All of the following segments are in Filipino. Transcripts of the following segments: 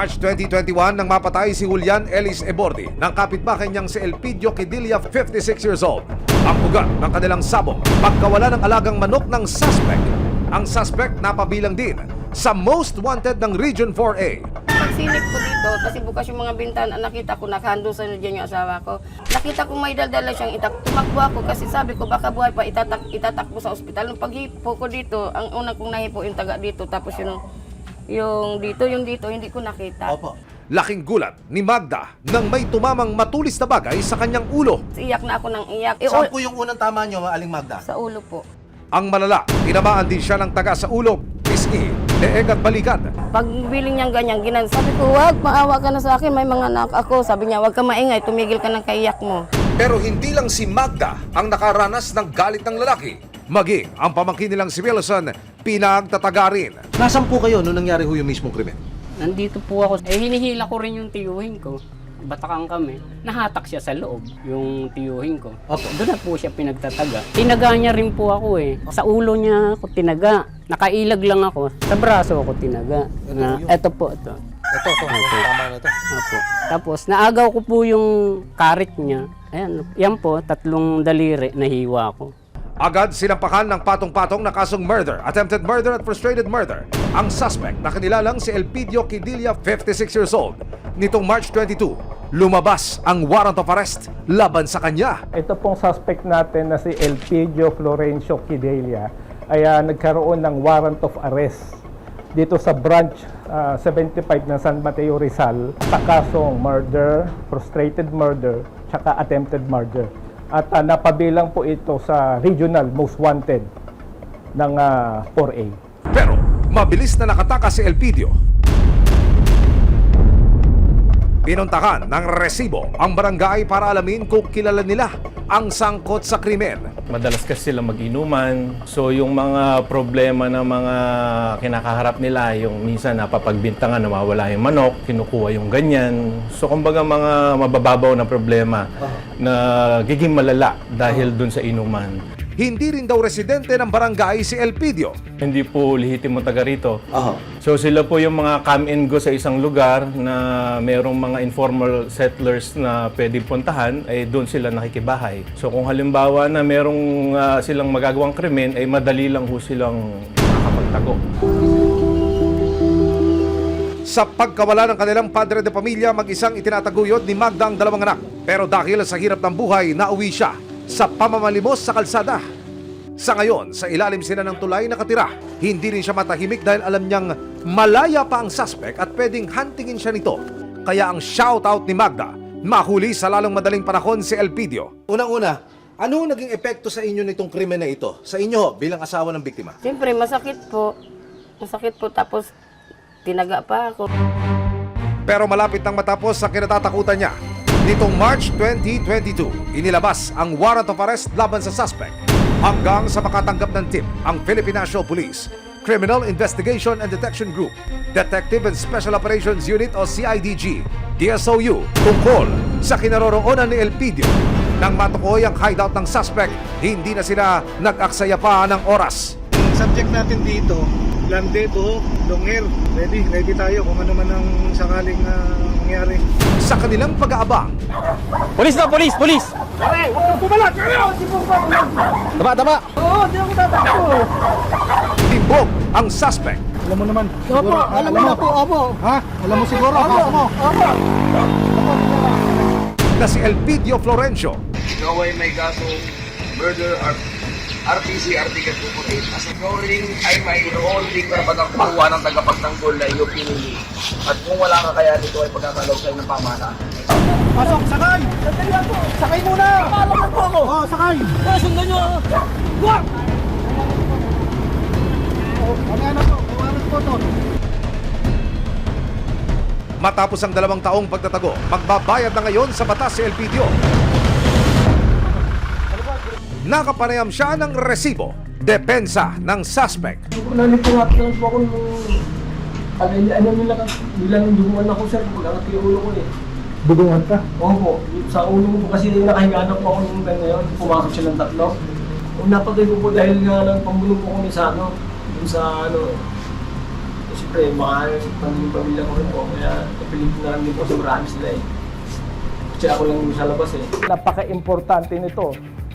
March 2021 nang mapatay si Julian Ellis Ebordi ng kapitbahay niyang si Elpidio Quidilla, 56 years old. Ang ugat ng kanilang sabong, pagkawala ng alagang manok ng suspect. Ang suspect napabilang din sa most wanted ng Region 4A. Pagsilip ko dito, kasi bukas yung mga bintana, nakita ko nakahando sa dyan yung asawa ko. Nakita ko may daldala siyang itak. Tumakbo ako kasi sabi ko baka buhay pa, itatakbo sa ospital. Nung paghipo ko dito, ang unang kong nahipo yung taga dito, tapos yung dito, hindi ko nakita. Opo. Laking gulat ni Magda nang may tumamang matulis na bagay sa kanyang ulo. Iyak na ako ng iyak. Saan po yung unang tama nyo, Aling Magda? Sa ulo po. Ang malala, tinamaan din siya ng taga sa ulo, pisngi, leeg at balikat. Pag biling niyang ganyan, sabi ko, wag, maawa ka na sa akin, may mga anak ako. Sabi niya, wag ka maingay, tumigil ka ng kaiyak mo. Pero hindi lang si Magda ang nakaranas ng galit ng lalaki. Maging ang pamangkin nilang si Wilson, pinagtataga rin. Nasaan po kayo nung nangyari ho yung mismong krimen? Nandito po ako. Hinihila ko rin yung tiyuhin ko. Batakang kami. Nahatak siya sa loob, yung tiyuhin ko. Opo. Doon na po siya pinagtataga. Tinaga niya rin po ako eh. Sa ulo niya ako tinaga. Nakailag lang ako. Sa braso ako tinaga. Ito po, ito. Ito, tama na ito. Opo. Tapos naagaw ko po yung karit niya. Ayan, yan po, 3 daliri, nahiwa ko. Agad sinampakan ng patong-patong na kasong murder, attempted murder at frustrated murder. Ang suspect na kinilalang si Elpidio Quidilla, 56 years old. Nitong March 22, lumabas ang warrant of arrest laban sa kanya. Ito pong suspect natin na si Elpidio Florencio Quidilla ay nagkaroon ng warrant of arrest dito sa branch 75 ng San Mateo Rizal sa kasong murder, frustrated murder, tsaka attempted murder. At napabilang po ito sa regional most wanted ng 4A. Pero mabilis na nakatakas si Elpidio. Pinuntahan ng resibo ang barangay para alamin kung kilala nila ang sangkot sa krimen. Madalas kasi sila mag-inuman. So yung mga problema na mga kinakaharap nila, yung minsan napapagbintangan, nawawala yung manok, kinukuha yung ganyan. So kumbaga mga mabababaw na problema na giging malala dahil dun sa inuman. Hindi rin daw residente ng barangay si Elpidio. Hindi po lehitimo taga rito. Aha. So sila po yung mga come and go sa isang lugar na merong mga informal settlers na pwedeng puntahan, ay doon sila nakikibahay. So kung halimbawa na merong silang magagawang krimen, ay madali lang ho silang makakapagtago. Sa pagkawala ng kanilang padre de pamilya, mag-isang itinataguyod ni Magda ang 2 anak. Pero dahil sa hirap ng buhay, nauwi siya sa pamamalimos sa kalsada. Sa ngayon, sa ilalim sila ng tulay nakatira. Hindi rin siya matahimik dahil alam niyang malaya pa ang suspect at pwedeng huntingin siya nito. Kaya ang shoutout ni Magda, mahuli sa lalong madaling panahon si Elpidio. Unang-una, ano naging epekto sa inyo nitong krimen na ito? Sa inyo bilang asawa ng biktima? Siyempre, masakit po. Masakit po, tapos tinaga pa ako. Pero malapit nang matapos sa kinatatakutan niya. Nitong March 2022, inilabas ang warrant of arrest laban sa suspect. Hanggang sa makatanggap ng tip ang Philippine National Police, Criminal Investigation and Detection Group, Detective and Special Operations Unit o CIDG, DSOU, tungkol sa kinaroroonan ni Elpidio. Nang matukoy ang hideout ng suspect, hindi na sila nag-aksaya pa ng oras. Subject natin dito, Lande, Buhok, Longher. Ready tayo kung ano man ang sakaling mangyari. Sa kanilang pag-aabang, Polis na, polis! Polis! Tama! timbog ang suspect. Alam mo naman. Opo, alam mo po, opo. Ha? Alam mo siguro. Opo. Na si Elpidio Florencio. Ikaw ay may kaso murder RPC Article 248. As ikaw rin ay may inoonting karapatang kumuha ng tagapagtanggol na iyong pinili. At kung wala ka kaya nito ay pagkakalaw sa'yo ng pamahalaan. Pasok, sakay! Sandali ako! Sakay muna! Nakalaman po ako! Oo, sakay! Sundan nyo! Wag! Ano po? Kawaran po to. Matapos ang 2 taong pagtatago, magbabayad na ngayon sa batas si Elpidio. Nakapanayam siya ng resibo, depensa ng suspect. Nalipungat lang po ako nung nilang dugungan ako sir, nangat yung ulo ko eh. Dugungan ka? Opo, sa ulo ko kasi nakahiga na po ako nung time na yun, pumasok silang 3. Napatay ko po dahil nga lang pambulong po kami sa dun sa Siyempre, makakasaktan yung pamilya ko rin po. Kaya napilit na lang din po sa marami sila eh. Kasi ako lang yung sa labas eh. Napaka-importante nito,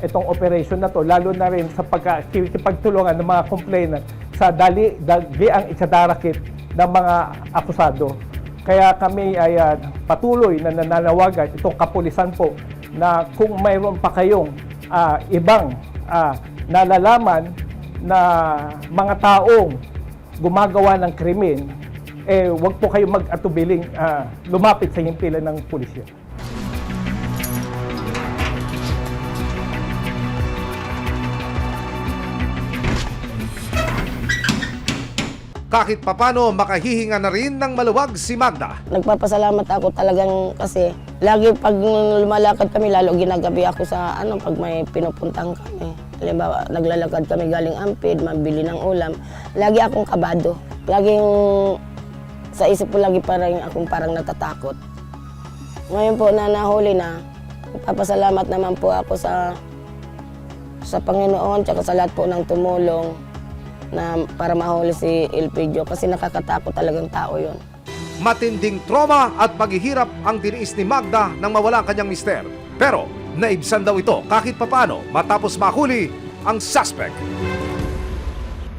itong operation na to, lalo na rin sa pagtulungan ng mga complainant sa ang isadarakit ng mga akusado. Kaya kami ay patuloy na nananawagan itong kapulisan po na kung mayroon pa kayong ibang nalalaman na mga taong gumagawa ng krimen, huwag po kayo mag-atubiling lumapit sa himpilan ng pulisya. Kahit papano makahihinga na rin ng maluwag si Magda. Nagpapasalamat ako talagang kasi lagi pag lumalakad kami, lalo ginagabi ako sa pag may pinupuntang kami. Halimbawa, naglalakad kami galing Ampid, mabili ng ulam. Lagi akong kabado. Laging sa isip ko lagi parang natatakot. Ngayon po na nahuli na, nagpapasalamat naman po ako sa Panginoon tsaka sa lahat po ng tumulong na para mahuli si Elpidio kasi nakakatakot talagang tao yon. Matinding trauma at paghihirap ang tiniis ni Magda nang mawala ang kanyang mister. Pero naibsan daw ito kahit papano matapos mahuli ang suspect.